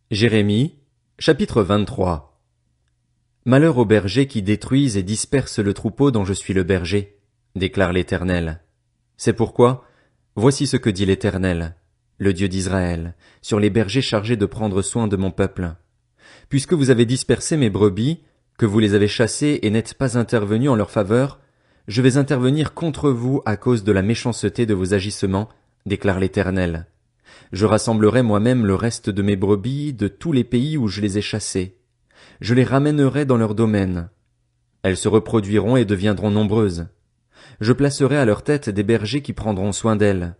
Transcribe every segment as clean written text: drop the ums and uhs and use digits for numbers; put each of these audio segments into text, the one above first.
Jérémie, chapitre 23. Malheur aux bergers qui détruisent et dispersent le troupeau dont je suis le berger, déclare l'Éternel. C'est pourquoi, voici ce que dit l'Éternel, le Dieu d'Israël, sur les bergers chargés de prendre soin de mon peuple. Puisque vous avez dispersé mes brebis, que vous les avez chassées et n'êtes pas intervenus en leur faveur, je vais intervenir contre vous à cause de la méchanceté de vos agissements, déclare l'Éternel. Je rassemblerai moi-même le reste de mes brebis de tous les pays où je les ai chassées. Je les ramènerai dans leur domaine. Elles se reproduiront et deviendront nombreuses. Je placerai à leur tête des bergers qui prendront soin d'elles.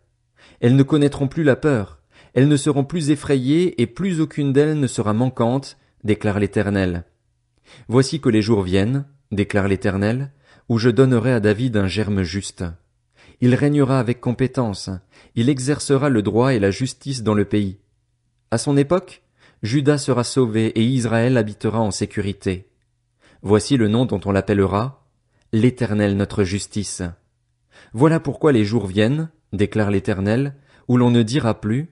Elles ne connaîtront plus la peur. Elles ne seront plus effrayées et plus aucune d'elles ne sera manquante, déclare l'Éternel. Voici que les jours viennent, déclare l'Éternel, où je donnerai à David un germe juste. Il régnera avec compétence, il exercera le droit et la justice dans le pays. À son époque, Juda sera sauvé et Israël habitera en sécurité. Voici le nom dont on l'appellera, l'Éternel notre justice. Voilà pourquoi les jours viennent, déclare l'Éternel, où l'on ne dira plus,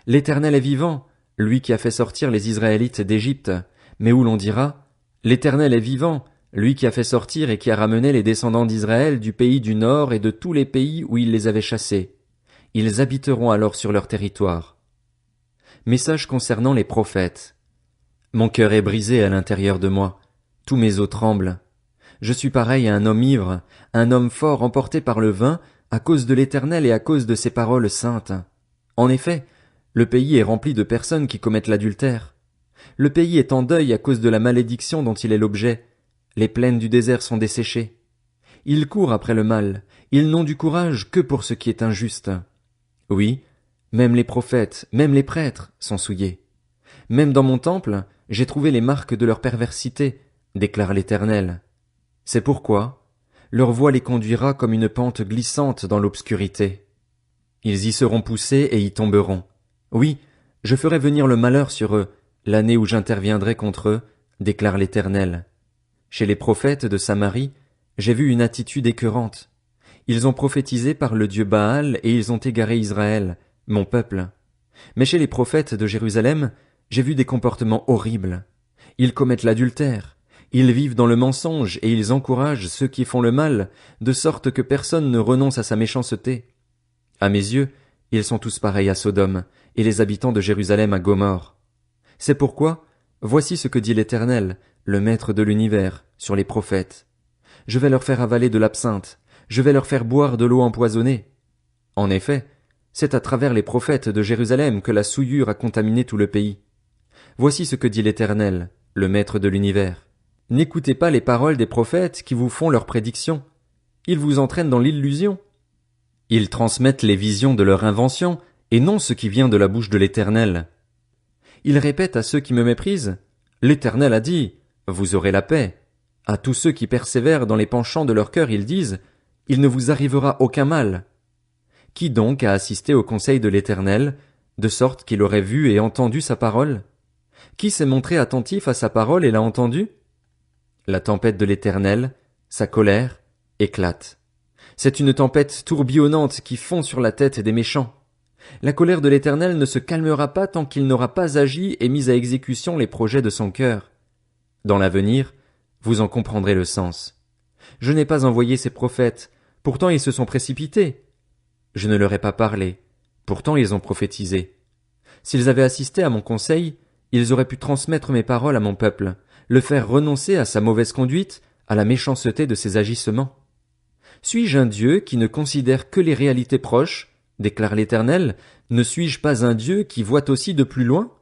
l'Éternel est vivant, lui qui a fait sortir les Israélites d'Égypte, mais où l'on dira, l'Éternel est vivant, lui qui a fait sortir et qui a ramené les descendants d'Israël du pays du Nord et de tous les pays où il les avait chassés. Ils habiteront alors sur leur territoire. Message concernant les prophètes. Mon cœur est brisé à l'intérieur de moi. Tous mes os tremblent. Je suis pareil à un homme ivre, un homme fort emporté par le vin, à cause de l'Éternel et à cause de ses paroles saintes. En effet, le pays est rempli de personnes qui commettent l'adultère. Le pays est en deuil à cause de la malédiction dont il est l'objet. Les plaines du désert sont desséchées. Ils courent après le mal, ils n'ont du courage que pour ce qui est injuste. Oui, même les prophètes, même les prêtres sont souillés. Même dans mon temple, j'ai trouvé les marques de leur perversité, déclare l'Éternel. C'est pourquoi leur voie les conduira comme une pente glissante dans l'obscurité. Ils y seront poussés et y tomberont. Oui, je ferai venir le malheur sur eux, l'année où j'interviendrai contre eux, déclare l'Éternel. Chez les prophètes de Samarie, j'ai vu une attitude écœurante. Ils ont prophétisé par le dieu Baal et ils ont égaré Israël, mon peuple. Mais chez les prophètes de Jérusalem, j'ai vu des comportements horribles. Ils commettent l'adultère, ils vivent dans le mensonge et ils encouragent ceux qui font le mal, de sorte que personne ne renonce à sa méchanceté. À mes yeux, ils sont tous pareils à Sodome, et les habitants de Jérusalem à Gomorrhe. C'est pourquoi, voici ce que dit l'Éternel, le Maître de l'univers, sur les prophètes. Je vais leur faire avaler de l'absinthe, je vais leur faire boire de l'eau empoisonnée. En effet, c'est à travers les prophètes de Jérusalem que la souillure a contaminé tout le pays. Voici ce que dit l'Éternel, le Maître de l'univers. N'écoutez pas les paroles des prophètes qui vous font leurs prédictions. Ils vous entraînent dans l'illusion. Ils transmettent les visions de leur invention, et non ce qui vient de la bouche de l'Éternel. Ils répètent à ceux qui me méprisent, l'Éternel a dit, vous aurez la paix. À tous ceux qui persévèrent dans les penchants de leur cœur, ils disent, il ne vous arrivera aucun mal. Qui donc a assisté au conseil de l'Éternel, de sorte qu'il aurait vu et entendu sa parole? Qui s'est montré attentif à sa parole et l'a entendu? La tempête de l'Éternel, sa colère, éclate. C'est une tempête tourbillonnante qui fond sur la tête des méchants. La colère de l'Éternel ne se calmera pas tant qu'il n'aura pas agi et mis à exécution les projets de son cœur. Dans l'avenir, vous en comprendrez le sens. Je n'ai pas envoyé ces prophètes, pourtant ils se sont précipités. Je ne leur ai pas parlé, pourtant ils ont prophétisé. S'ils avaient assisté à mon conseil, ils auraient pu transmettre mes paroles à mon peuple, le faire renoncer à sa mauvaise conduite, à la méchanceté de ses agissements. Suis-je un Dieu qui ne considère que les réalités proches, déclare l'Éternel, ne suis-je pas un Dieu qui voit aussi de plus loin?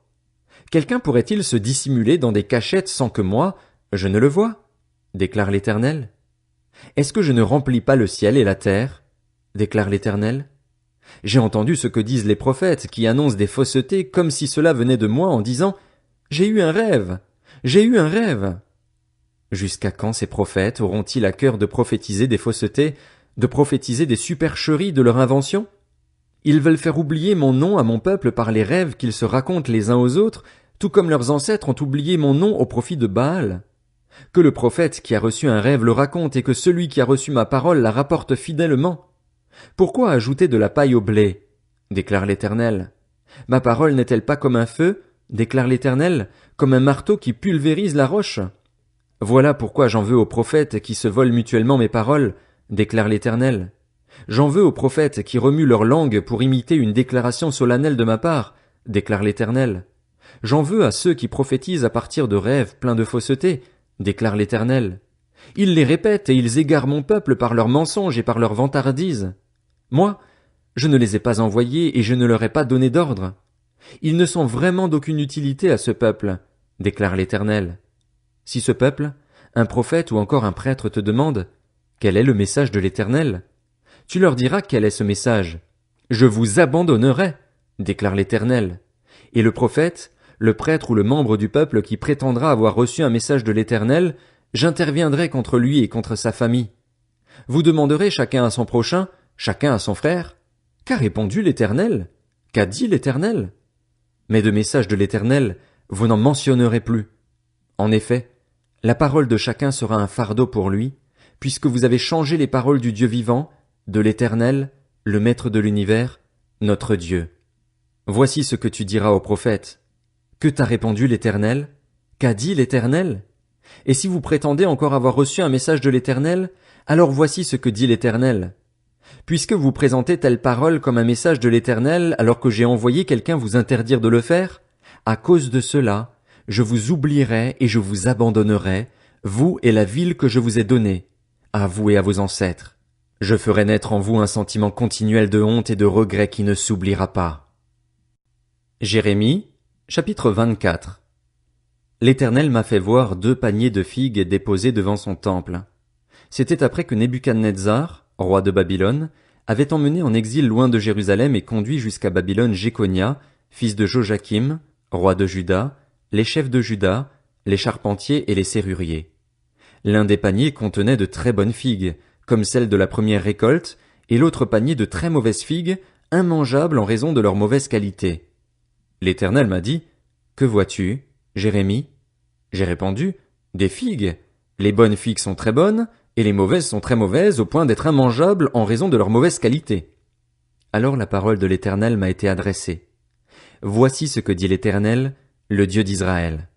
Quelqu'un pourrait-il se dissimuler dans des cachettes sans que moi, je ne le voie? Déclare l'Éternel. Est-ce que je ne remplis pas le ciel et la terre? Déclare l'Éternel. J'ai entendu ce que disent les prophètes qui annoncent des faussetés comme si cela venait de moi en disant « J'ai eu un rêve! J'ai eu un rêve !» Jusqu'à quand ces prophètes auront-ils à cœur de prophétiser des faussetés, de prophétiser des supercheries de leur invention? Ils veulent faire oublier mon nom à mon peuple par les rêves qu'ils se racontent les uns aux autres, tout comme leurs ancêtres ont oublié mon nom au profit de Baal. Que le prophète qui a reçu un rêve le raconte et que celui qui a reçu ma parole la rapporte fidèlement. Pourquoi ajouter de la paille au blé? Déclare l'Éternel. Ma parole n'est-elle pas comme un feu, déclare l'Éternel, comme un marteau qui pulvérise la roche. Voilà pourquoi j'en veux aux prophètes qui se volent mutuellement mes paroles, déclare l'Éternel. J'en veux aux prophètes qui remuent leur langue pour imiter une déclaration solennelle de ma part, déclare l'Éternel. J'en veux à ceux qui prophétisent à partir de rêves pleins de fausseté, déclare l'Éternel. Ils les répètent et ils égarent mon peuple par leurs mensonges et par leurs vantardises. Moi, je ne les ai pas envoyés et je ne leur ai pas donné d'ordre. Ils ne sont vraiment d'aucune utilité à ce peuple, déclare l'Éternel. Si ce peuple, un prophète ou encore un prêtre te demande « Quel est le message de l'Éternel ?» Tu leur diras quel est ce message. « Je vous abandonnerai » déclare l'Éternel. Et le prophète, le prêtre ou le membre du peuple qui prétendra avoir reçu un message de l'Éternel, j'interviendrai contre lui et contre sa famille. Vous demanderez chacun à son prochain, chacun à son frère. Qu'a répondu l'Éternel? Qu'a dit l'Éternel? Mais de message de l'Éternel, vous n'en mentionnerez plus. En effet, la parole de chacun sera un fardeau pour lui, puisque vous avez changé les paroles du Dieu vivant, de l'Éternel, le Maître de l'univers, notre Dieu. Voici ce que tu diras au prophète. Que t'a répondu l'Éternel? Qu'a dit l'Éternel? Et si vous prétendez encore avoir reçu un message de l'Éternel, alors voici ce que dit l'Éternel. Puisque vous présentez telle parole comme un message de l'Éternel alors que j'ai envoyé quelqu'un vous interdire de le faire, à cause de cela, je vous oublierai et je vous abandonnerai, vous et la ville que je vous ai donnée, à vous et à vos ancêtres. Je ferai naître en vous un sentiment continuel de honte et de regret qui ne s'oubliera pas. Jérémie, chapitre 24. L'Éternel m'a fait voir 2 paniers de figues déposés devant son temple. C'était après que Nebuchadnezzar, roi de Babylone, avait emmené en exil loin de Jérusalem et conduit jusqu'à Babylone Jéconia, fils de Joachim, roi de Juda, les chefs de Juda, les charpentiers et les serruriers. L'un des paniers contenait de très bonnes figues, comme celles de la première récolte, et l'autre panier de très mauvaises figues, immangeables en raison de leur mauvaise qualité. L'Éternel m'a dit, « Que vois-tu, Jérémie ?» J'ai répondu, « Des figues. Les bonnes figues sont très bonnes, et les mauvaises sont très mauvaises au point d'être immangeables en raison de leur mauvaise qualité. » Alors la parole de l'Éternel m'a été adressée. Voici ce que dit l'Éternel, le Dieu d'Israël.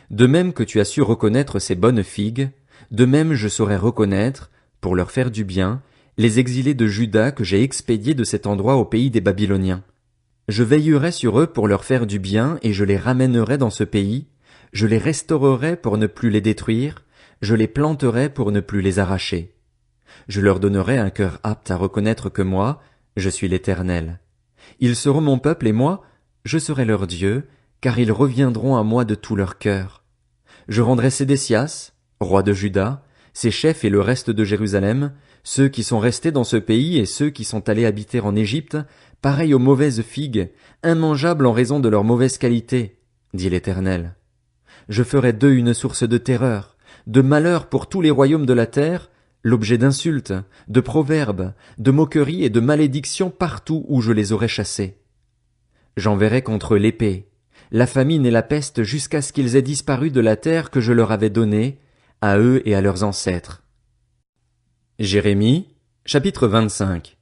De même que tu as su reconnaître ces bonnes figues, de même je saurai reconnaître, pour leur faire du bien, les exilés de Juda que j'ai expédiés de cet endroit au pays des Babyloniens. Je veillerai sur eux pour leur faire du bien et je les ramènerai dans ce pays, je les restaurerai pour ne plus les détruire, je les planterai pour ne plus les arracher. Je leur donnerai un cœur apte à reconnaître que moi, je suis l'Éternel. Ils seront mon peuple et moi, je serai leur Dieu, car ils reviendront à moi de tout leur cœur. Je rendrai Sédécias, roi de Juda, ses chefs et le reste de Jérusalem, ceux qui sont restés dans ce pays et ceux qui sont allés habiter en Égypte, pareils aux mauvaises figues, immangeables en raison de leur mauvaise qualité, dit l'Éternel. Je ferai d'eux une source de terreur, de malheur pour tous les royaumes de la terre, l'objet d'insultes, de proverbes, de moqueries et de malédictions partout où je les aurai chassés. J'enverrai contre eux l'épée, la famine et la peste jusqu'à ce qu'ils aient disparu de la terre que je leur avais donnée, à eux et à leurs ancêtres. Jérémie, chapitre 25.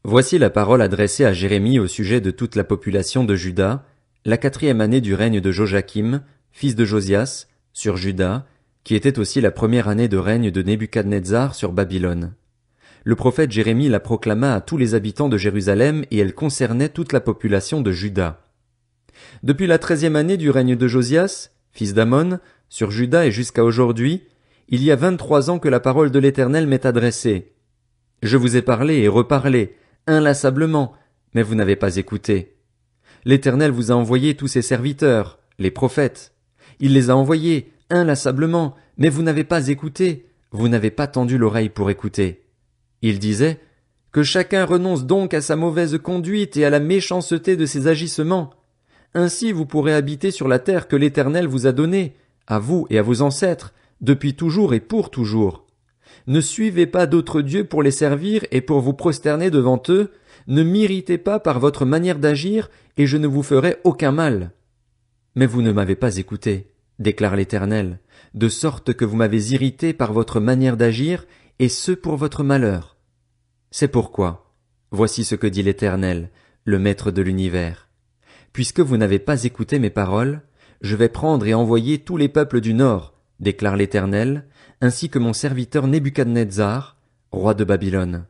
Voici la parole adressée à Jérémie au sujet de toute la population de Juda, la 4e année du règne de Joachim, fils de Josias, sur Juda, qui était aussi la 1re année de règne de Nebuchadnezzar sur Babylone. Le prophète Jérémie la proclama à tous les habitants de Jérusalem et elle concernait toute la population de Juda. Depuis la 13e année du règne de Josias, fils d'Amon, sur Juda et jusqu'à aujourd'hui, il y a 23 ans que la parole de l'Éternel m'est adressée. Je vous ai parlé et reparlé, inlassablement, mais vous n'avez pas écouté. L'Éternel vous a envoyé tous ses serviteurs, les prophètes. Il les a envoyés, inlassablement, mais vous n'avez pas écouté, vous n'avez pas tendu l'oreille pour écouter. Il disait, que chacun renonce donc à sa mauvaise conduite et à la méchanceté de ses agissements. Ainsi vous pourrez habiter sur la terre que l'Éternel vous a donnée, à vous et à vos ancêtres, depuis toujours et pour toujours. Ne suivez pas d'autres dieux pour les servir et pour vous prosterner devant eux, ne m'irritez pas par votre manière d'agir, et je ne vous ferai aucun mal. Mais vous ne m'avez pas écouté, déclare l'Éternel, de sorte que vous m'avez irrité par votre manière d'agir, et ce pour votre malheur. C'est pourquoi, voici ce que dit l'Éternel, le Maître de l'univers. Puisque vous n'avez pas écouté mes paroles, je vais prendre et envoyer tous les peuples du nord, déclare l'Éternel, ainsi que mon serviteur Nebuchadnezzar, roi de Babylone.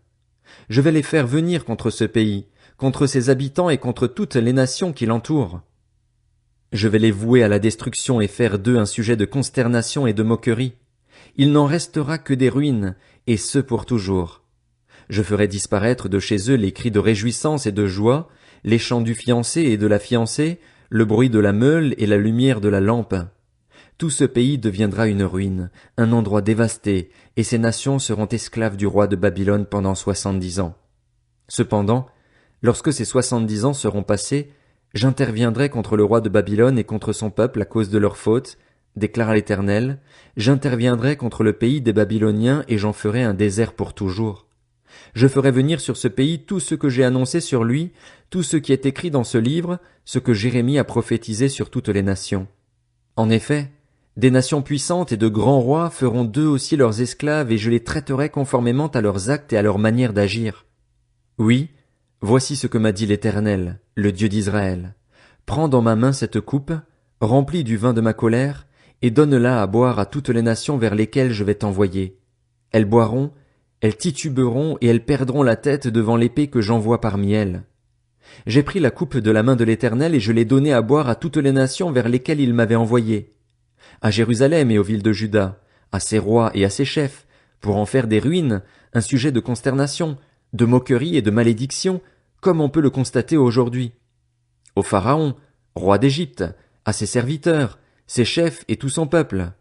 Je vais les faire venir contre ce pays, contre ses habitants et contre toutes les nations qui l'entourent. Je vais les vouer à la destruction et faire d'eux un sujet de consternation et de moquerie. Il n'en restera que des ruines, et ce pour toujours. Je ferai disparaître de chez eux les cris de réjouissance et de joie, les chants du fiancé et de la fiancée, le bruit de la meule et la lumière de la lampe. Tout ce pays deviendra une ruine, un endroit dévasté, et ces nations seront esclaves du roi de Babylone pendant 70 ans. Cependant, lorsque ces 70 ans seront passés, j'interviendrai contre le roi de Babylone et contre son peuple à cause de leurs fautes, déclare l'Éternel, j'interviendrai contre le pays des Babyloniens et j'en ferai un désert pour toujours. Je ferai venir sur ce pays tout ce que j'ai annoncé sur lui, tout ce qui est écrit dans ce livre, ce que Jérémie a prophétisé sur toutes les nations. En effet, des nations puissantes et de grands rois feront d'eux aussi leurs esclaves et je les traiterai conformément à leurs actes et à leur manière d'agir. Oui, voici ce que m'a dit l'Éternel, le Dieu d'Israël. Prends dans ma main cette coupe, remplie du vin de ma colère, et donne-la à boire à toutes les nations vers lesquelles je vais t'envoyer. Elles boiront, elles tituberont et elles perdront la tête devant l'épée que j'envoie parmi elles. J'ai pris la coupe de la main de l'Éternel et je l'ai donnée à boire à toutes les nations vers lesquelles il m'avait envoyé. À Jérusalem et aux villes de Juda, à ses rois et à ses chefs, pour en faire des ruines, un sujet de consternation, de moquerie et de malédiction, comme on peut le constater aujourd'hui. Au Pharaon, roi d'Égypte, à ses serviteurs, ses chefs et tout son peuple.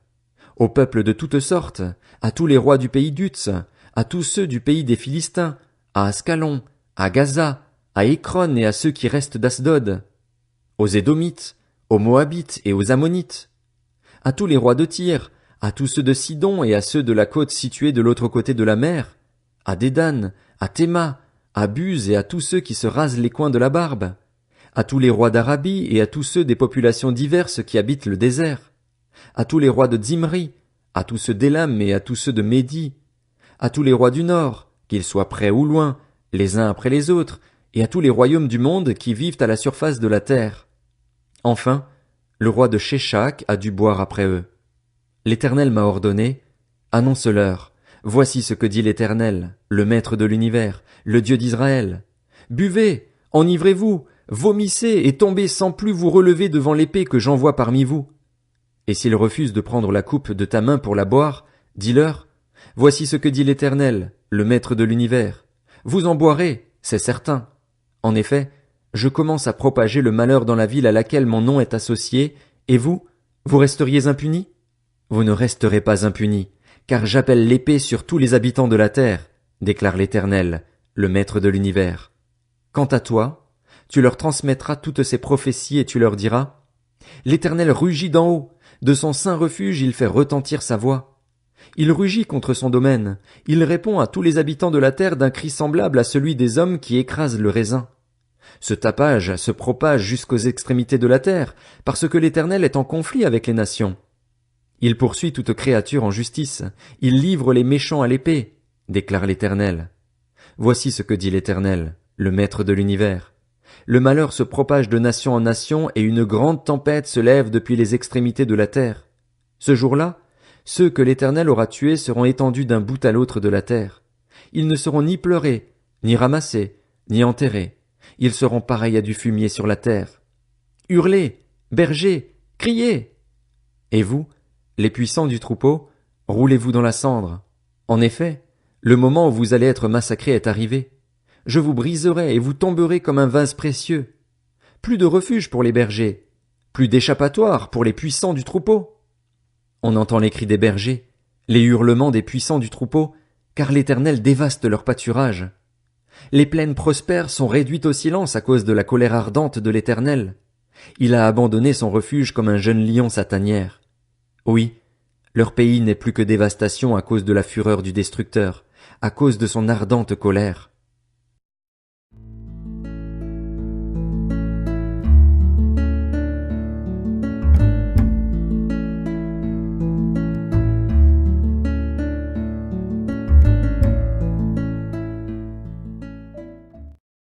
Aux peuples de toutes sortes, à tous les rois du pays d'Utz, à tous ceux du pays des Philistins, à Ascalon, à Gaza, à Écron et à ceux qui restent d'Asdod, aux Édomites, aux Moabites et aux Ammonites, à tous les rois de Tyr, à tous ceux de Sidon et à ceux de la côte située de l'autre côté de la mer, à Dédan, à Théma, à Buz et à tous ceux qui se rasent les coins de la barbe, à tous les rois d'Arabie et à tous ceux des populations diverses qui habitent le désert, à tous les rois de Zimri, à tous ceux d'Élam et à tous ceux de Médie, à tous les rois du nord, qu'ils soient près ou loin, les uns après les autres, et à tous les royaumes du monde qui vivent à la surface de la terre. Enfin, le roi de Sheshak a dû boire après eux. L'Éternel m'a ordonné, annonce-leur, voici ce que dit l'Éternel, le Maître de l'univers, le Dieu d'Israël. Buvez, enivrez-vous, vomissez et tombez sans plus vous relever devant l'épée que j'envoie parmi vous. Et s'ils refusent de prendre la coupe de ta main pour la boire, dis-leur, voici ce que dit l'Éternel, le Maître de l'univers. Vous en boirez, c'est certain. En effet, je commence à propager le malheur dans la ville à laquelle mon nom est associé, et vous resteriez impunis? Vous ne resterez pas impunis, car j'appelle l'épée sur tous les habitants de la terre, déclare l'Éternel, le Maître de l'univers. Quant à toi, tu leur transmettras toutes ces prophéties et tu leur diras, l'Éternel rugit d'en haut, de son saint refuge il fait retentir sa voix. Il rugit contre son domaine, il répond à tous les habitants de la terre d'un cri semblable à celui des hommes qui écrasent le raisin. Ce tapage se propage jusqu'aux extrémités de la terre, parce que l'Éternel est en conflit avec les nations. Il poursuit toute créature en justice, il livre les méchants à l'épée, déclare l'Éternel. Voici ce que dit l'Éternel, le Maître de l'univers. Le malheur se propage de nation en nation et une grande tempête se lève depuis les extrémités de la terre. Ce jour-là, ceux que l'Éternel aura tués seront étendus d'un bout à l'autre de la terre. Ils ne seront ni pleurés, ni ramassés, ni enterrés. Ils seront pareils à du fumier sur la terre. Hurlez, bergers, criez! Et vous, les puissants du troupeau, roulez-vous dans la cendre. En effet, le moment où vous allez être massacrés est arrivé. Je vous briserai et vous tomberez comme un vase précieux. Plus de refuge pour les bergers, plus d'échappatoire pour les puissants du troupeau. On entend les cris des bergers, les hurlements des puissants du troupeau, car l'Éternel dévaste leur pâturage. Les plaines prospères sont réduites au silence à cause de la colère ardente de l'Éternel. Il a abandonné son refuge comme un jeune lion sa tanière. Oui, leur pays n'est plus que dévastation à cause de la fureur du destructeur, à cause de son ardente colère.